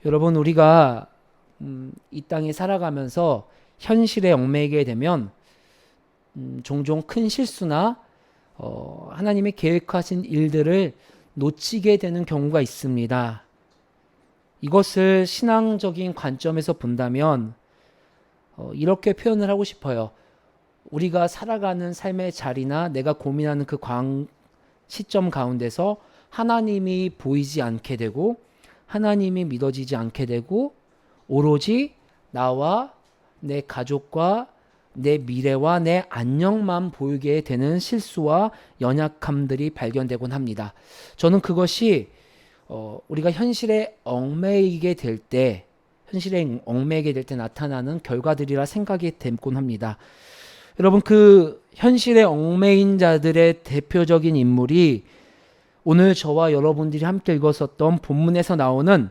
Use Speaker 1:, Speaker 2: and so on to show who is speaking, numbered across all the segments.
Speaker 1: 여러분, 우리가 이 땅에 살아가면서 현실에 얽매이게 되면 종종 큰 실수나 하나님의 계획하신 일들을 놓치게 되는 경우가 있습니다. 이것을 신앙적인 관점에서 본다면 이렇게 표현을 하고 싶어요. 우리가 살아가는 삶의 자리나 내가 고민하는 그 시점 가운데서 하나님이 보이지 않게 되고 하나님이 믿어지지 않게 되고 오로지 나와 내 가족과 내 미래와 내 안녕만 보이게 되는 실수와 연약함들이 발견되곤 합니다. 저는 그것이 우리가 현실에 얽매이게 될 때 나타나는 결과들이라 생각이 되곤 합니다. 여러분, 그 현실에 얽매인 자들의 대표적인 인물이 오늘 저와 여러분들이 함께 읽었었던 본문에서 나오는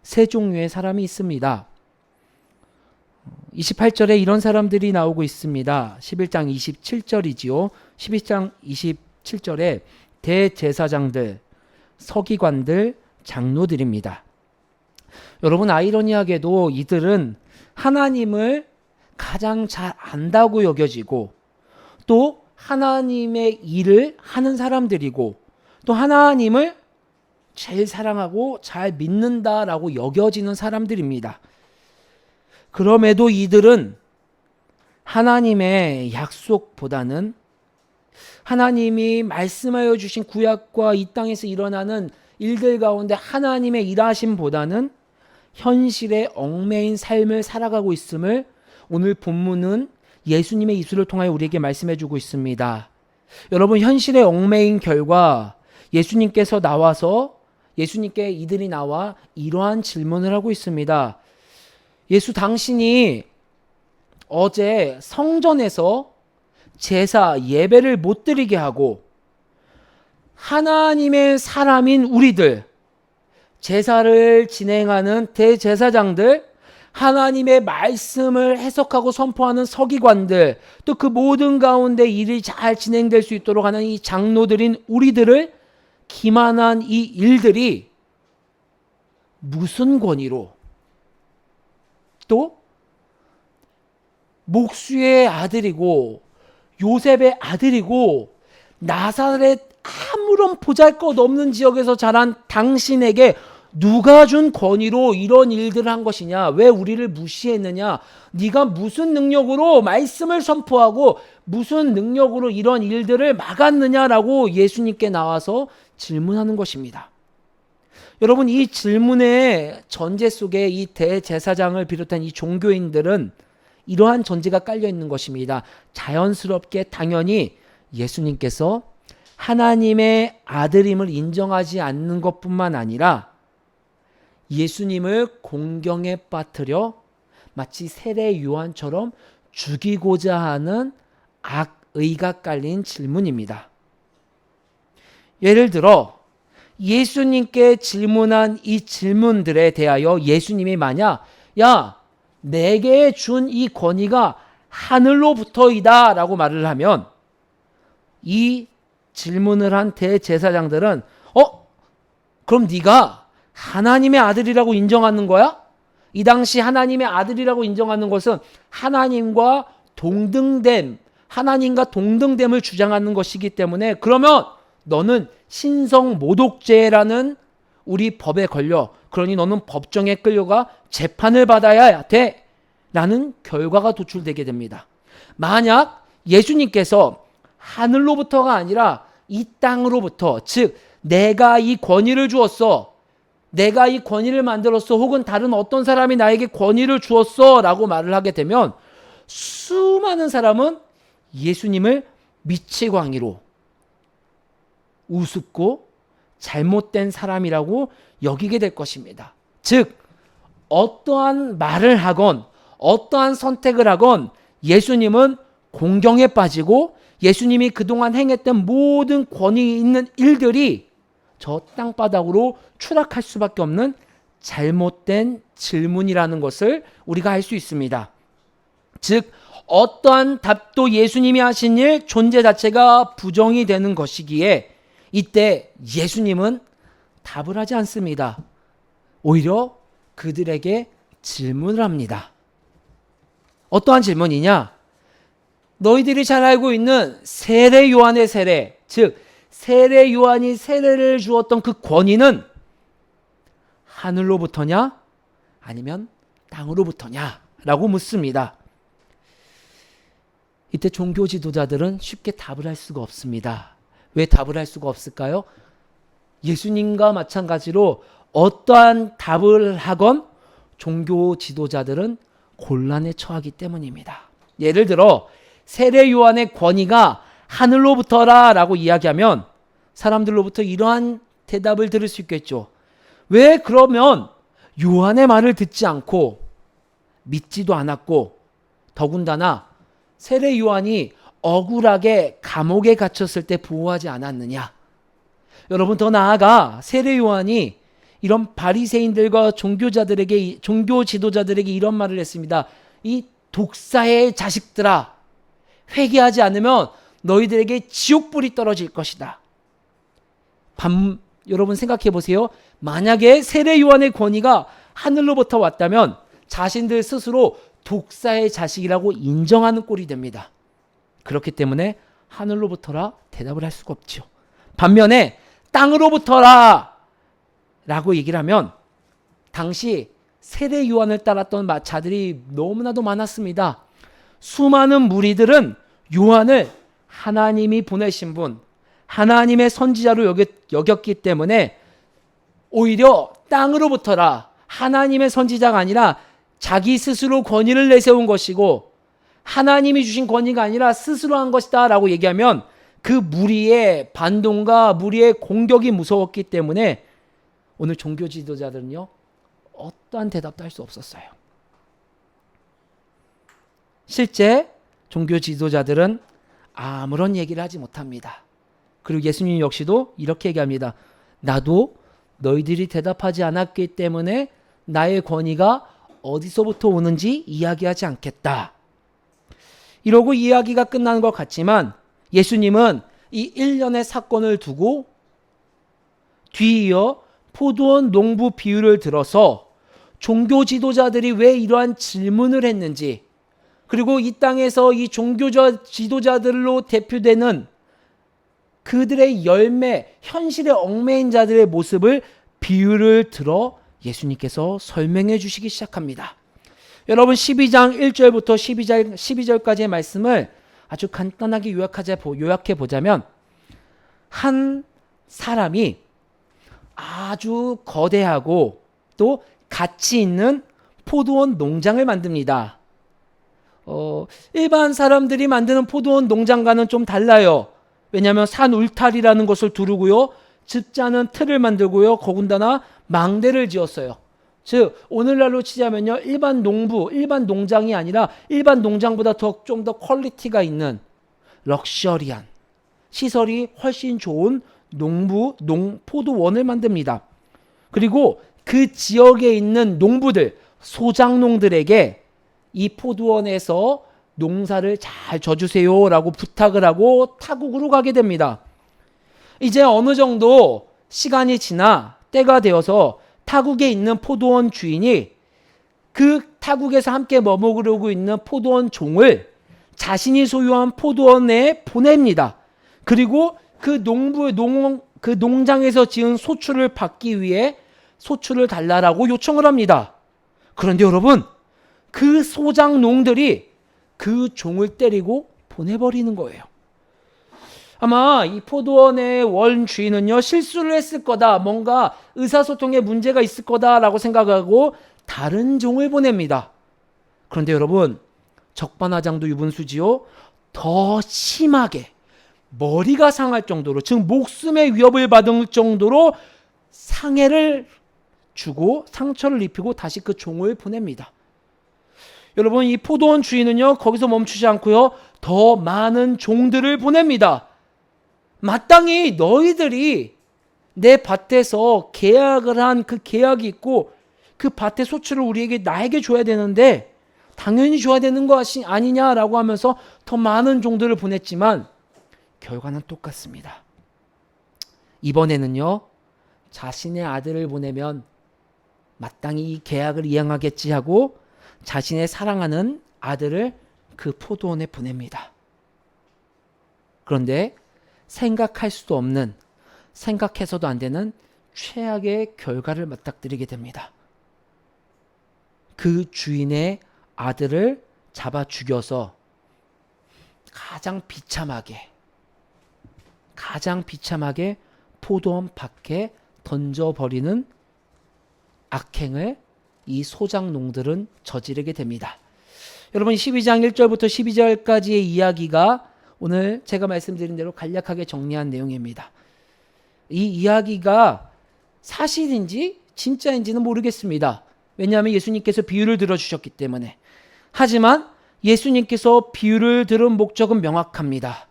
Speaker 1: 세 종류의 사람이 있습니다. 28절에 이런 사람들이 나오고 있습니다. 11장 27절이지요. 11장 27절에 대제사장들, 서기관들, 장로들입니다. 여러분, 아이러니하게도 이들은 하나님을 가장 잘 안다고 여겨지고 또 하나님의 일을 하는 사람들이고 또 하나님을 제일 사랑하고 잘 믿는다라고 여겨지는 사람들입니다. 그럼에도 이들은 하나님의 약속보다는 하나님이 말씀하여 주신 구약과 이 땅에서 일어나는 일들 가운데 하나님의 일하심보다는 현실에 얽매인 삶을 살아가고 있음을 오늘 본문은 예수님의 입술을 통하여 우리에게 말씀해 주고 있습니다. 여러분, 현실에 얽매인 결과 예수님께 이들이 나와 이러한 질문을 하고 있습니다. 예수, 당신이 어제 성전에서 제사 예배를 못 드리게 하고 하나님의 사람인 우리들, 제사를 진행하는 대제사장들, 하나님의 말씀을 해석하고 선포하는 서기관들, 또 그 모든 가운데 일이 잘 진행될 수 있도록 하는 이 장로들인 우리들을 기만한 이 일들이 무슨 권위로, 또 목수의 아들이고 요셉의 아들이고 나사렛 아무런 보잘것없는 지역에서 자란 당신에게 누가 준 권위로 이런 일들을 한 것이냐? 왜 우리를 무시했느냐? 네가 무슨 능력으로 말씀을 선포하고 무슨 능력으로 이런 일들을 막았느냐라고 예수님께 나와서 질문하는 것입니다. 여러분, 이 질문의 전제 속에 이 대제사장을 비롯한 이 종교인들은 이러한 전제가 깔려 있는 것입니다. 자연스럽게 당연히 예수님께서 하나님의 아들임을 인정하지 않는 것뿐만 아니라 예수님을 공경에 빠뜨려 마치 세례 요한처럼 죽이고자 하는 악의가 깔린 질문입니다. 예를 들어 예수님께 질문한 이 질문들에 대하여 예수님이 만약 내게 준 이 권위가 하늘로부터이다 라고 말을 하면 이 질문을 한 대제사장들은 그럼 네가 하나님의 아들이라고 인정하는 거야? 이 당시 하나님의 아들이라고 인정하는 것은 하나님과 동등됨을 주장하는 것이기 때문에 그러면 너는 신성모독죄라는 우리 법에 걸려, 그러니 너는 법정에 끌려가 재판을 받아야 돼 라는 결과가 도출되게 됩니다. 만약 예수님께서 하늘로부터가 아니라 이 땅으로부터, 즉 내가 이 권위를 주었어, 내가 이 권위를 만들었어, 혹은 다른 어떤 사람이 나에게 권위를 주었어 라고 말을 하게 되면 수많은 사람은 예수님을 미치광이로 우습고 잘못된 사람이라고 여기게 될 것입니다. 즉 어떠한 말을 하건 어떠한 선택을 하건 예수님은 공경에 빠지고 예수님이 그동안 행했던 모든 권위 있는 일들이 저 땅바닥으로 추락할 수밖에 없는 잘못된 질문이라는 것을 우리가 알 수 있습니다. 즉 어떠한 답도 예수님이 하신 일 존재 자체가 부정이 되는 것이기에 이때 예수님은 답을 하지 않습니다. 오히려 그들에게 질문을 합니다. 어떠한 질문이냐? 너희들이 잘 알고 있는 세례 요한의 세례, 즉 세례 요한이 세례를 주었던 그 권위는 하늘로부터냐 아니면 땅으로부터냐 라고 묻습니다. 이때 종교 지도자들은 쉽게 답을 할 수가 없습니다. 왜 답을 할 수가 없을까요? 예수님과 마찬가지로 어떠한 답을 하건 종교 지도자들은 곤란에 처하기 때문입니다. 예를 들어 세례 요한의 권위가 하늘로부터라 라고 이야기하면 사람들로부터 이러한 대답을 들을 수 있겠죠. 왜 그러면 요한의 말을 듣지 않고 믿지도 않았고 더군다나 세례 요한이 억울하게 감옥에 갇혔을 때 보호하지 않았느냐? 여러분, 더 나아가 세례 요한이 이런 바리새인들과 종교 지도자들에게 이런 말을 했습니다. 이 독사의 자식들아, 회개하지 않으면 너희들에게 지옥불이 떨어질 것이다. 여러분 생각해 보세요. 만약에 세례 요한의 권위가 하늘로부터 왔다면 자신들 스스로 독사의 자식이라고 인정하는 꼴이 됩니다. 그렇기 때문에 하늘로부터라 대답을 할 수가 없죠. 반면에 땅으로부터라 라고 얘기를 하면 당시 세례 요한을 따랐던 자들이 너무나도 많았습니다. 수많은 무리들은 요한을 하나님이 보내신 분, 하나님의 선지자로 여겼기 때문에 오히려 땅으로부터라, 하나님의 선지자가 아니라 자기 스스로 권위를 내세운 것이고 하나님이 주신 권위가 아니라 스스로 한 것이다 라고 얘기하면 그 무리의 반동과 무리의 공격이 무서웠기 때문에 오늘 종교 지도자들은요, 어떠한 대답도 할 수 없었어요. 실제 종교 지도자들은 아무런 얘기를 하지 못합니다. 그리고 예수님 역시도 이렇게 얘기합니다. 나도 너희들이 대답하지 않았기 때문에 나의 권위가 어디서부터 오는지 이야기하지 않겠다. 이러고 이야기가 끝나는 것 같지만 예수님은 이 일련의 사건을 두고 뒤이어 포도원 농부 비유를 들어서 종교 지도자들이 왜 이러한 질문을 했는지, 그리고 이 땅에서 이 종교 지도자들로 대표되는 그들의 열매, 현실에 얽매인 자들의 모습을 비유를 들어 예수님께서 설명해 주시기 시작합니다. 여러분 12장 1절부터 12절까지의 말씀을 아주 간단하게 요약해 보자면 한 사람이 아주 거대하고 또 가치 있는 포도원 농장을 만듭니다. 일반 사람들이 만드는 포도원 농장과는 좀 달라요. 왜냐하면 산 울타리라는 것을 두르고요, 즙자는 틀을 만들고요, 더군다나 망대를 지었어요. 즉 오늘날로 치자면요, 일반 농장이 아니라 일반 농장보다 좀 더 퀄리티가 있는 럭셔리한 시설이 훨씬 좋은 포도원을 만듭니다. 그리고 그 지역에 있는 농부들, 소작농들에게 이 포도원에서 농사를 잘 져주세요 라고 부탁을 하고 타국으로 가게 됩니다. 이제 어느 정도 시간이 지나 때가 되어서 타국에 있는 포도원 주인이 그 타국에서 함께 머무르고 있는 포도원 종을 자신이 소유한 포도원에 보냅니다. 그리고 그 농장에서 지은 소출을 받기 위해 소출을 달라고 요청을 합니다. 그런데 여러분, 그 소작농들이 그 종을 때리고 보내버리는 거예요. 아마 이 포도원의 원 주인은요, 실수를 했을 거다, 뭔가 의사소통에 문제가 있을 거다라고 생각하고 다른 종을 보냅니다. 그런데 여러분, 적반하장도 유분수지요. 더 심하게 머리가 상할 정도로, 즉 목숨의 위협을 받을 정도로 상해를 주고 상처를 입히고 다시 그 종을 보냅니다. 여러분, 이 포도원 주인은요, 거기서 멈추지 않고요, 더 많은 종들을 보냅니다. 마땅히 너희들이 내 밭에서 계약을 한 그 계약이 있고 그 밭의 소출을 나에게 줘야 되는데 당연히 줘야 되는 거 아니냐라고 하면서 더 많은 종들을 보냈지만 결과는 똑같습니다. 이번에는요, 자신의 아들을 보내면 마땅히 이 계약을 이행하겠지 하고 자신의 사랑하는 아들을 그 포도원에 보냅니다. 그런데 생각할 수도 없는, 생각해서도 안 되는 최악의 결과를 맞닥뜨리게 됩니다. 그 주인의 아들을 잡아 죽여서 가장 비참하게 포도원 밖에 던져버리는 악행을 이 소작농들은 저지르게 됩니다. 여러분 12장 1절부터 12절까지의 이야기가 오늘 제가 말씀드린 대로 간략하게 정리한 내용입니다. 이 이야기가 사실인지 진짜인지는 모르겠습니다. 왜냐하면 예수님께서 비유를 들어주셨기 때문에. 하지만 예수님께서 비유를 들은 목적은 명확합니다.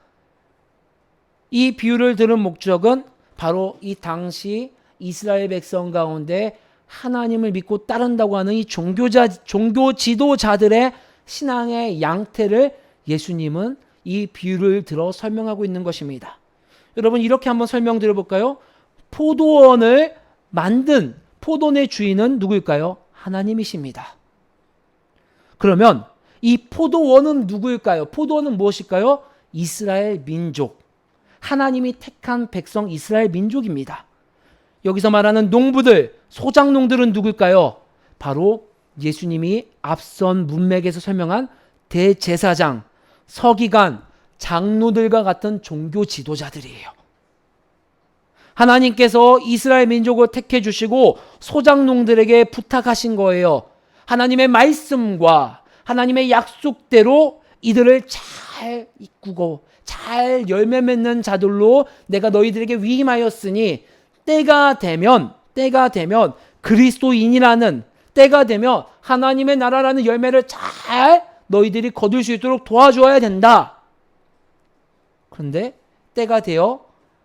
Speaker 1: 이 비유를 들은 목적은 바로 이 당시 이스라엘 백성 가운데 하나님을 믿고 따른다고 하는 이 종교 지도자들의 신앙의 양태를 예수님은 이 비유를 들어 설명하고 있는 것입니다. 여러분 이렇게 한번 설명드려 볼까요? 포도원을 만든 포도원의 주인은 누구일까요? 하나님이십니다. 그러면 이 포도원은 누구일까요? 포도원은 무엇일까요? 이스라엘 민족, 하나님이 택한 백성 이스라엘 민족입니다. 여기서 말하는 농부들, 소작농들은 누구일까요? 바로 예수님이 앞선 문맥에서 설명한 대제사장, 서기관, 장로들과 같은 종교 지도자들이에요. 하나님께서 이스라엘 민족을 택해 주시고 소작농들에게 부탁하신 거예요. 하나님의 말씀과 하나님의 약속대로 이들을 잘 이끌고 잘 열매 맺는 자들로 내가 너희들에게 위임하였으니 때가 되면 그리스도인이라는, 때가 되면 하나님의 나라라는 열매를 잘 너희들이 거둘 수 있도록 도와줘야 된다. 그런데 때가 되어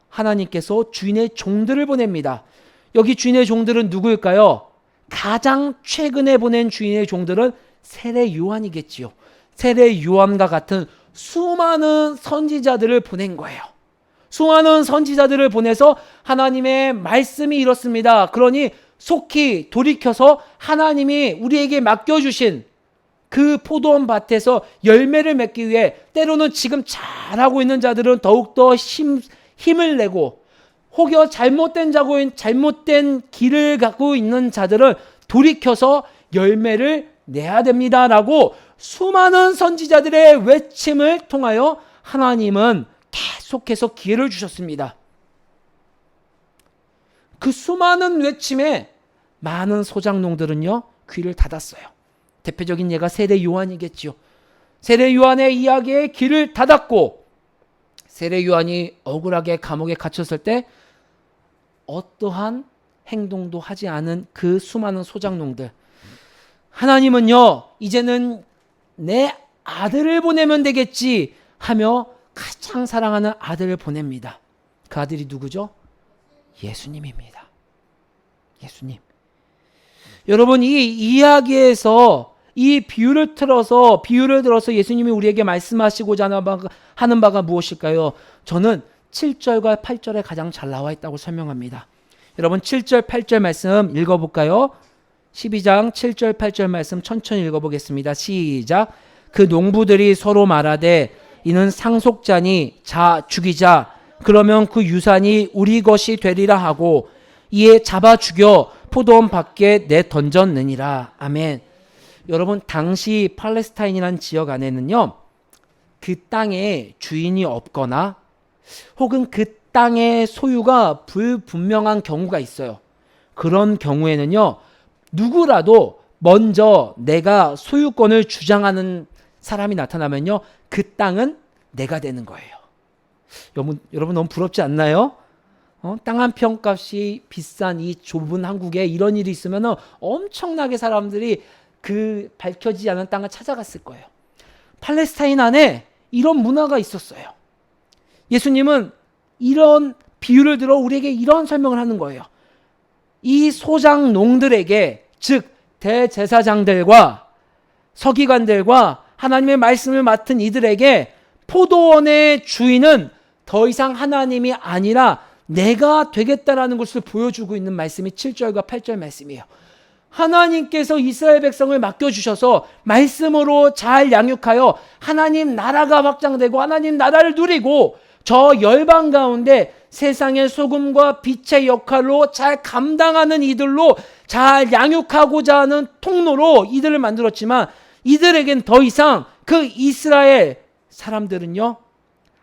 Speaker 1: 하나님께서 주인의 종들을 보냅니다. 여기 주인의 종들은 누구일까요? 가장 최근에 보낸 주인의 종들은 세례 요한이겠지요. 세례 요한과 같은 수많은 선지자들을 보낸 거예요. 수많은 선지자들을 보내서 하나님의 말씀이 이렇습니다. 그러니 속히 돌이켜서 하나님이 우리에게 맡겨주신 그 포도원 밭에서 열매를 맺기 위해, 때로는 지금 잘하고 있는 자들은 더욱더 힘을 내고, 혹여 잘못된 길을 갖고 있는 자들은 돌이켜서 열매를 내야 됩니다라고 수많은 선지자들의 외침을 통하여 하나님은 계속해서 기회를 주셨습니다. 그 수많은 외침에 많은 소작농들은요 귀를 닫았어요. 대표적인 예가 세례 요한이겠죠. 세례 요한의 이야기에 귀를 닫았고, 세례 요한이 억울하게 감옥에 갇혔을 때 어떠한 행동도 하지 않은 그 수많은 소작농들, 하나님은요 이제는 내 아들을 보내면 되겠지 하며 가장 사랑하는 아들을 보냅니다. 그 아들이 누구죠? 예수님입니다. 예수님. 여러분 이 이야기에서 이 비유를 들어서 예수님이 우리에게 말씀하시고자 하는 바가 무엇일까요? 저는 7절과 8절에 가장 잘 나와 있다고 설명합니다. 여러분 7절 8절 말씀 읽어볼까요? 12장 7절 8절 말씀 천천히 읽어보겠습니다. 시작. 그 농부들이 서로 말하되 이는 상속자니 자 죽이자. 그러면 그 유산이 우리 것이 되리라 하고 이에 잡아 죽여 포도원 밖에 내던졌느니라. 아멘. 여러분 당시 팔레스타인이라는 지역 안에는요 그 땅에 주인이 없거나 혹은 그 땅의 소유가 불분명한 경우가 있어요. 그런 경우에는요 누구라도 먼저 내가 소유권을 주장하는 사람이 나타나면요 그 땅은 내가 되는 거예요. 여러분 너무 부럽지 않나요? 땅 한 평 값이 비싼 이 좁은 한국에 이런 일이 있으면 엄청나게 사람들이 그 밝혀지지 않은 땅을 찾아갔을 거예요. 팔레스타인 안에 이런 문화가 있었어요. 예수님은 이런 비유를 들어 우리에게 이런 설명을 하는 거예요. 이 소작농들에게, 즉 대제사장들과 서기관들과 하나님의 말씀을 맡은 이들에게 포도원의 주인은 더 이상 하나님이 아니라 내가 되겠다라는 것을 보여주고 있는 말씀이 7절과 8절 말씀이에요. 하나님께서 이스라엘 백성을 맡겨주셔서 말씀으로 잘 양육하여 하나님 나라가 확장되고 하나님 나라를 누리고 저 열방 가운데 세상의 소금과 빛의 역할로 잘 감당하는 이들로 잘 양육하고자 하는 통로로 이들을 만들었지만 이들에겐 더 이상 그 이스라엘 사람들은요,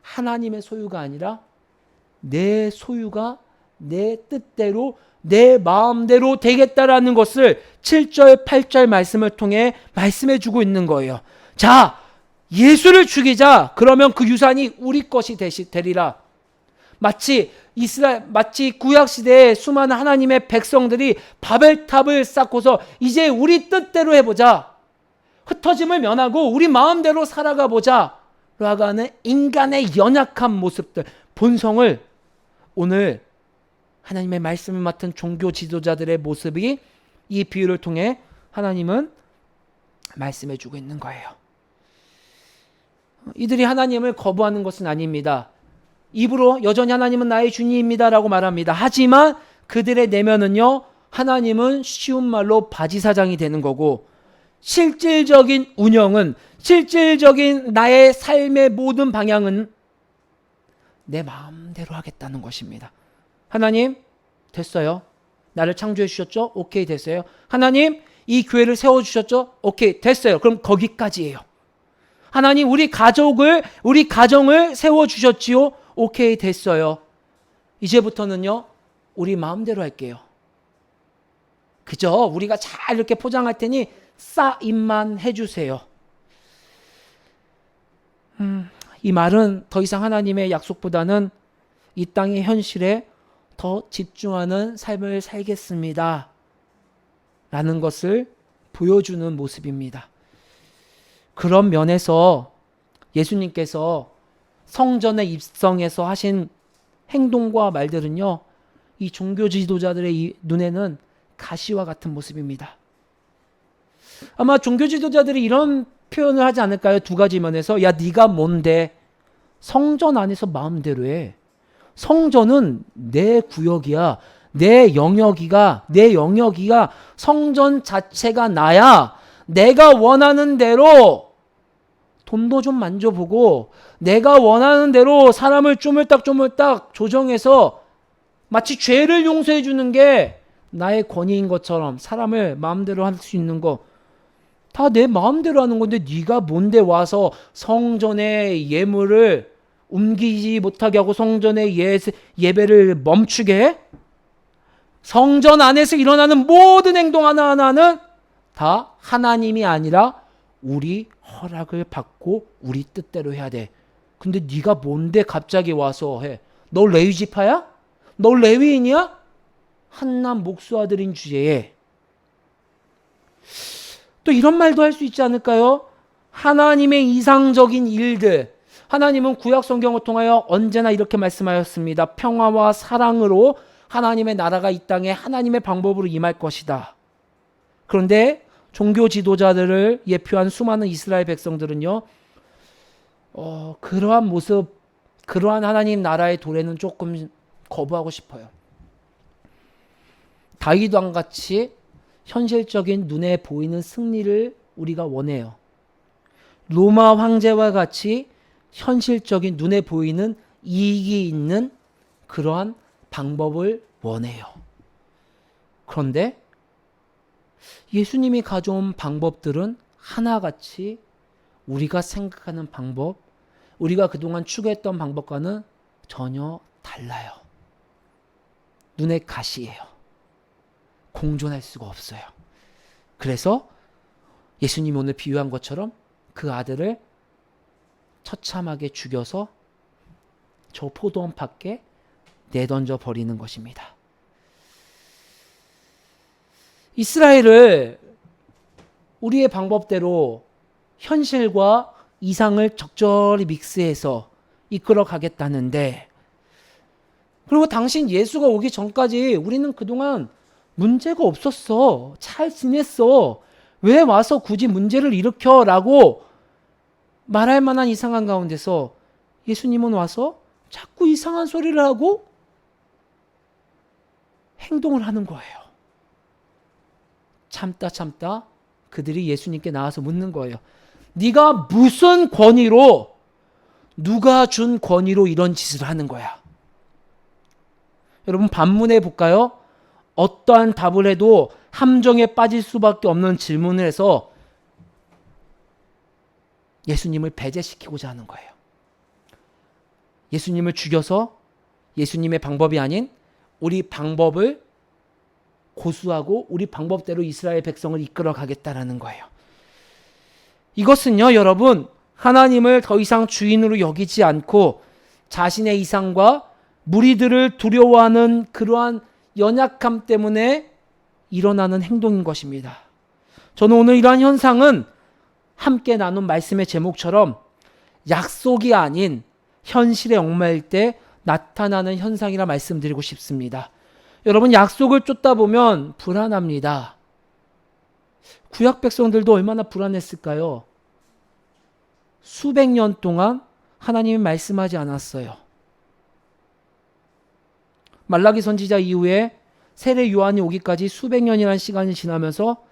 Speaker 1: 하나님의 소유가 아니라 내 소유가 내 뜻대로 내 마음대로 되겠다라는 것을 7절 8절 말씀을 통해 말씀해 주고 있는 거예요. 자, 예수를 죽이자. 그러면 그 유산이 우리 것이 되리라. 마치 구약 시대에 수많은 하나님의 백성들이 바벨탑을 쌓고서 이제 우리 뜻대로 해보자. 흩어짐을 면하고 우리 마음대로 살아가 보자. 라고 하는 인간의 연약한 모습들, 본성을 오늘 하나님의 말씀을 맡은 종교 지도자들의 모습이 이 비유를 통해 하나님은 말씀해 주고 있는 거예요. 이들이 하나님을 거부하는 것은 아닙니다. 입으로 여전히 하나님은 나의 주님입니다 라고 말합니다. 하지만 그들의 내면은요, 하나님은 쉬운 말로 바지사장이 되는 거고 실질적인 운영은, 실질적인 나의 삶의 모든 방향은 내 마음대로 하겠다는 것입니다. 하나님, 됐어요. 나를 창조해 주셨죠? 오케이, 됐어요. 하나님, 이 교회를 세워주셨죠? 오케이, 됐어요. 그럼 거기까지예요. 하나님, 우리 가정을 세워주셨지요? 오케이, 됐어요. 이제부터는요, 우리 마음대로 할게요. 그저 우리가 잘 이렇게 포장할 테니 싸임만 해주세요. 이 말은 더 이상 하나님의 약속보다는 이 땅의 현실에 더 집중하는 삶을 살겠습니다 라는 것을 보여주는 모습입니다. 그런 면에서 예수님께서 성전에 입성해서 하신 행동과 말들은요, 이 종교 지도자들의 눈에는 가시와 같은 모습입니다. 아마 종교 지도자들이 이런 표현을 하지 않을까요? 두 가지 면에서. 야, 네가 뭔데 성전 안에서 마음대로 해. 성전은 내 구역이야. 내 영역이가 성전 자체가 나야. 내가 원하는 대로 돈도 좀 만져보고 내가 원하는 대로 사람을 쪼물딱 조정해서 마치 죄를 용서해 주는 게 나의 권위인 것처럼 사람을 마음대로 할 수 있는 거 다 내 마음대로 하는 건데 네가 뭔데 와서 성전의 예물을 옮기지 못하게 하고 성전의 예배를 멈추게 해? 성전 안에서 일어나는 모든 행동 하나하나는 다 하나님이 아니라 우리 허락을 받고 우리 뜻대로 해야 돼. 근데 네가 뭔데 갑자기 와서 해? 너 레위 지파야? 너 레위인이야? 한남 목수아들인 주제에 또 이런 말도 할 수 있지 않을까요? 하나님의 이상적인 일들, 하나님은 구약 성경을 통하여 언제나 이렇게 말씀하였습니다. 평화와 사랑으로 하나님의 나라가 이 땅에 하나님의 방법으로 임할 것이다. 그런데 종교 지도자들을 예표한 수많은 이스라엘 백성들은요, 그러한 모습, 그러한 하나님 나라의 도래는 조금 거부하고 싶어요. 다윗 왕같이 현실적인 눈에 보이는 승리를 우리가 원해요. 로마 황제와 같이 현실적인 눈에 보이는 이익이 있는 그러한 방법을 원해요. 그런데 예수님이 가져온 방법들은 하나같이 우리가 생각하는 방법, 우리가 그동안 추구했던 방법과는 전혀 달라요. 눈의 가시예요. 공존할 수가 없어요. 그래서 예수님이 오늘 비유한 것처럼 그 아들을 처참하게 죽여서 저 포도원 밖에 내던져 버리는 것입니다. 이스라엘을 우리의 방법대로 현실과 이상을 적절히 믹스해서 이끌어 가겠다는데, 그리고 당신 예수가 오기 전까지 우리는 그동안 문제가 없었어. 잘 지냈어. 왜 와서 굳이 문제를 일으켜? 라고 말할 만한 이상한 가운데서 예수님은 와서 자꾸 이상한 소리를 하고 행동을 하는 거예요. 참다 그들이 예수님께 나와서 묻는 거예요. 네가 무슨 권위로, 누가 준 권위로 이런 짓을 하는 거야? 여러분 반문해 볼까요? 어떠한 답을 해도 함정에 빠질 수밖에 없는 질문을 해서 예수님을 배제시키고자 하는 거예요. 예수님을 죽여서 예수님의 방법이 아닌 우리 방법을 고수하고 우리 방법대로 이스라엘 백성을 이끌어 가겠다라는 거예요. 이것은요, 여러분, 하나님을 더 이상 주인으로 여기지 않고 자신의 이상과 무리들을 두려워하는 그러한 연약함 때문에 일어나는 행동인 것입니다. 저는 오늘 이러한 현상은 함께 나눈 말씀의 제목처럼 약속이 아닌 현실에 얽매일 때 나타나는 현상이라 말씀드리고 싶습니다. 여러분, 약속을 쫓다 보면 불안합니다. 구약 백성들도 얼마나 불안했을까요? 수백 년 동안 하나님이 말씀하지 않았어요. 말라기 선지자 이후에 세례 요한이 오기까지 수백 년이라는 시간이 지나면서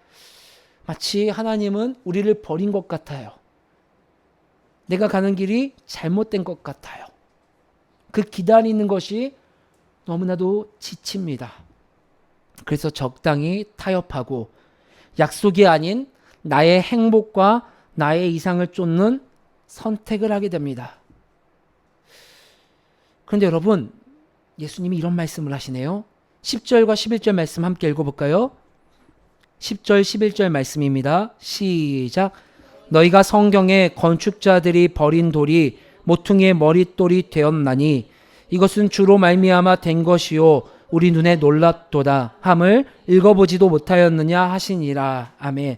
Speaker 1: 마치 하나님은 우리를 버린 것 같아요. 내가 가는 길이 잘못된 것 같아요. 그 기다리는 것이 너무나도 지칩니다. 그래서 적당히 타협하고 약속이 아닌 나의 행복과 나의 이상을 쫓는 선택을 하게 됩니다. 그런데 여러분, 예수님이 이런 말씀을 하시네요. 10절과 11절 말씀 함께 읽어볼까요? 10절 11절 말씀입니다. 시작. 너희가 성경에 건축자들이 버린 돌이 모퉁이의 머릿돌이 되었나니 이것은 주로 말미암아 된 것이요 우리 눈에 놀랍도다 함을 읽어보지도 못하였느냐 하시니라. 아멘.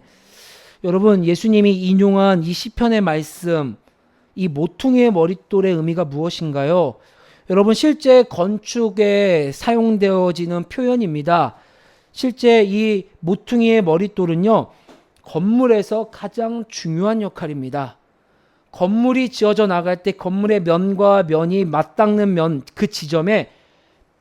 Speaker 1: 여러분, 예수님이 인용한 이 시편의 말씀, 이 모퉁이의 머릿돌의 의미가 무엇인가요? 여러분, 실제 건축에 사용되어지는 표현입니다. 실제 이 모퉁이의 머릿돌은요, 건물에서 가장 중요한 역할입니다. 건물이 지어져 나갈 때 건물의 면과 면이 맞닿는 면, 그 지점에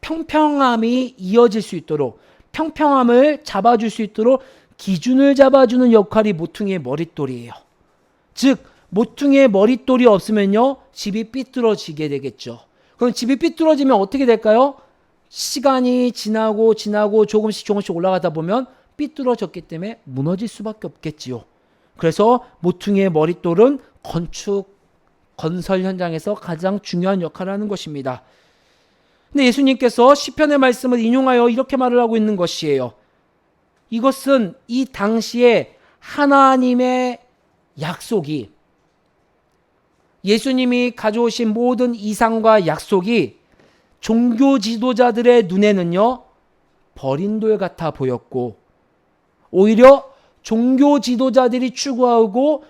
Speaker 1: 평평함이 이어질 수 있도록, 평평함을 잡아줄 수 있도록 기준을 잡아주는 역할이 모퉁이의 머릿돌이에요. 즉, 모퉁이의 머릿돌이 없으면요, 집이 삐뚤어지게 되겠죠. 그럼 집이 삐뚤어지면 어떻게 될까요? 시간이 지나고 조금씩 올라가다 보면 삐뚤어졌기 때문에 무너질 수밖에 없겠지요. 그래서 모퉁이의 머릿돌은 건설 현장에서 가장 중요한 역할을 하는 것입니다. 근데 예수님께서 시편의 말씀을 인용하여 이렇게 말을 하고 있는 것이에요. 이것은 이 당시에 하나님의 약속이, 예수님이 가져오신 모든 이상과 약속이 종교 지도자들의 눈에는요, 버린 돌 같아 보였고, 오히려 종교 지도자들이 추구하고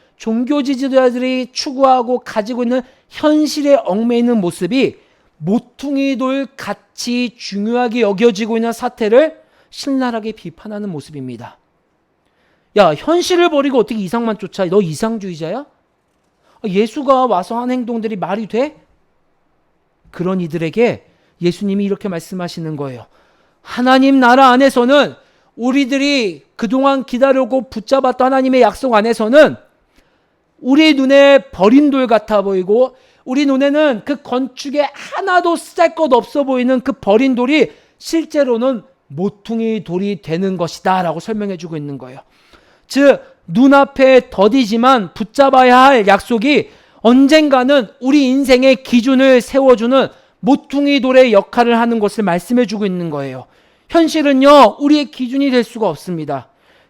Speaker 1: 가지고 있는 현실에 얽매이는 모습이 모퉁이 돌 같이 중요하게 여겨지고 있는 사태를 신랄하게 비판하는 모습입니다. 야, 현실을 버리고 어떻게 이상만 쫓아? 너 이상주의자야? 예수가 와서 한 행동들이 말이 돼? 그런 이들에게 예수님이 이렇게 말씀하시는 거예요. 하나님 나라 안에서는, 우리들이 그동안 기다려고 붙잡았던 하나님의 약속 안에서는 우리 눈에 버린 돌 같아 보이고, 우리 눈에는 그 건축에 하나도 쓰잘것 없어 보이는 그 버린 돌이 실제로는 모퉁이 돌이 되는 것이다 라고 설명해 주고 있는 거예요. 즉, 눈앞에 더디지만 붙잡아야 할 약속이 언젠가는 우리 인생의 기준을 세워주는 모퉁이 돌의 역할을 하는 것을 말씀해 주고 있는 거예요. 현실은요, 우리의 기준이 될 수가 없습니다.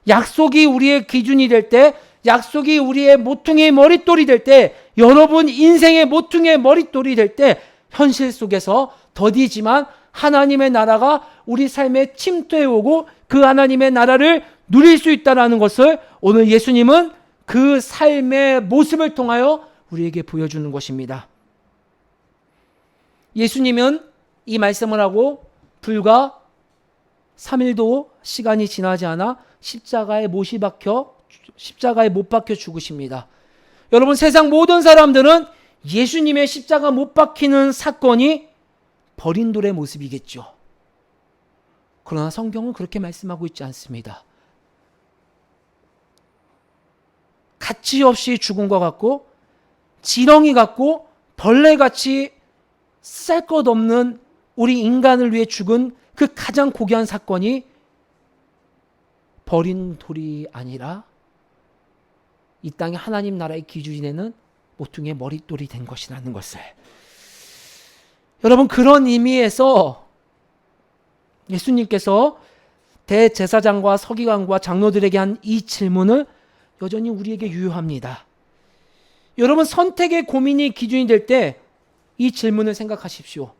Speaker 1: 약속이 우리의 기준이 될 때, 약속이 우리의 모퉁이의 머릿돌이 될 때, 여러분 인생의 모퉁이의 머릿돌이 될 때, 현실 속에서 더디지만 하나님의 나라가 우리 삶에 침투해 오고 그 하나님의 나라를 누릴 수 있다는 것을 오늘 예수님은 그 삶의 모습을 통하여 우리에게 보여주는 것입니다. 예수님은 이 말씀을 하고 불과 3일도 시간이 지나지 않아 십자가에 못 박혀 죽으십니다. 여러분, 세상 모든 사람들은 예수님의 십자가 못 박히는 사건이 버린 돌의 모습이겠죠. 그러나 성경은 그렇게 말씀하고 있지 않습니다. 가치 없이 죽은 것 같고 지렁이 같고 벌레같이 쓸 것 없는 우리 인간을 위해 죽은 그 가장 고귀한 사건이 버린 돌이 아니라 이 땅의 하나님 나라의 기준이 되는 모퉁이의 머릿돌이 된 것이라는 것을, 여러분, 그런 의미에서 예수님께서 대제사장과 서기관과 장로들에게 한 이 질문을 여전히 우리에게 유효합니다. 여러분, 선택의 고민이 기준이 될 때 이 질문을 생각하십시오.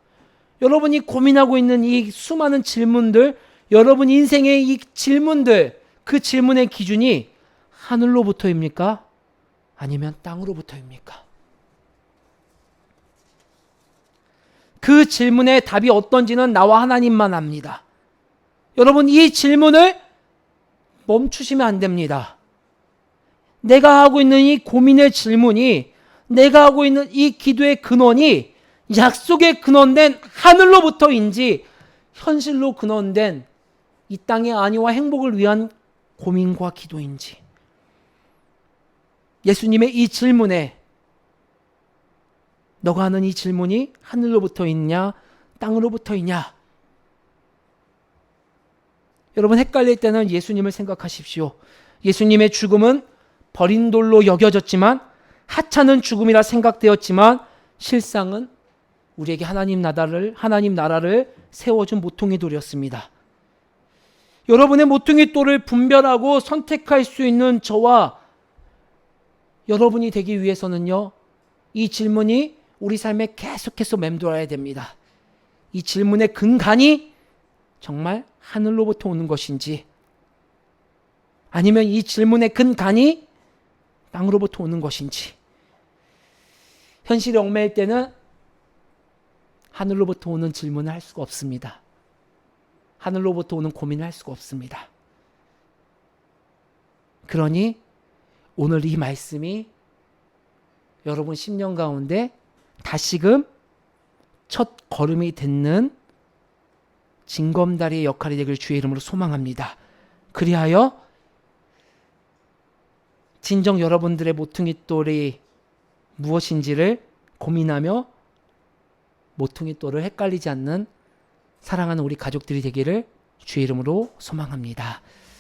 Speaker 1: 여러분이 고민하고 있는 이 수많은 질문들, 여러분 인생의 이 질문들, 그 질문의 기준이 하늘로부터입니까? 아니면 땅으로부터입니까? 그 질문의 답이 어떤지는 나와 하나님만 압니다. 여러분, 이 질문을 멈추시면 안 됩니다. 내가 하고 있는 이 고민의 질문이, 내가 하고 있는 이 기도의 근원이 약속에 근원된 하늘로부터인지 현실로 근원된 이 땅의 안위와 행복을 위한 고민과 기도인지, 예수님의 이 질문에, 너가 하는 이 질문이 하늘로부터 있냐 땅으로부터 있냐, 여러분 헷갈릴 때는 예수님을 생각하십시오. 예수님의 죽음은 버린 돌로 여겨졌지만, 하찮은 죽음이라 생각되었지만, 실상은 우리에게 하나님 나라를 세워준 모퉁이 돌이었습니다. 여러분의 모퉁이 돌을 분별하고 선택할 수 있는 저와 여러분이 되기 위해서는요, 이 질문이 우리 삶에 계속해서 맴돌아야 됩니다. 이 질문의 근간이 정말 하늘로부터 오는 것인지, 아니면 이 질문의 근간이 땅으로부터 오는 것인지. 현실에 얽매일 때는 하늘로부터 오는 질문을 할 수가 없습니다. 하늘로부터 오는 고민을 할 수가 없습니다. 그러니 오늘 이 말씀이 여러분 심령 가운데 다시금 첫 걸음이 딛는 징검다리의 역할이 되길 주의 이름으로 소망합니다. 그리하여 진정 여러분들의 모퉁이 돌이 무엇인지를 고민하며 모퉁이 돌을 헷갈리지 않는 사랑하는 우리 가족들이 되기를 주의 이름으로 소망합니다.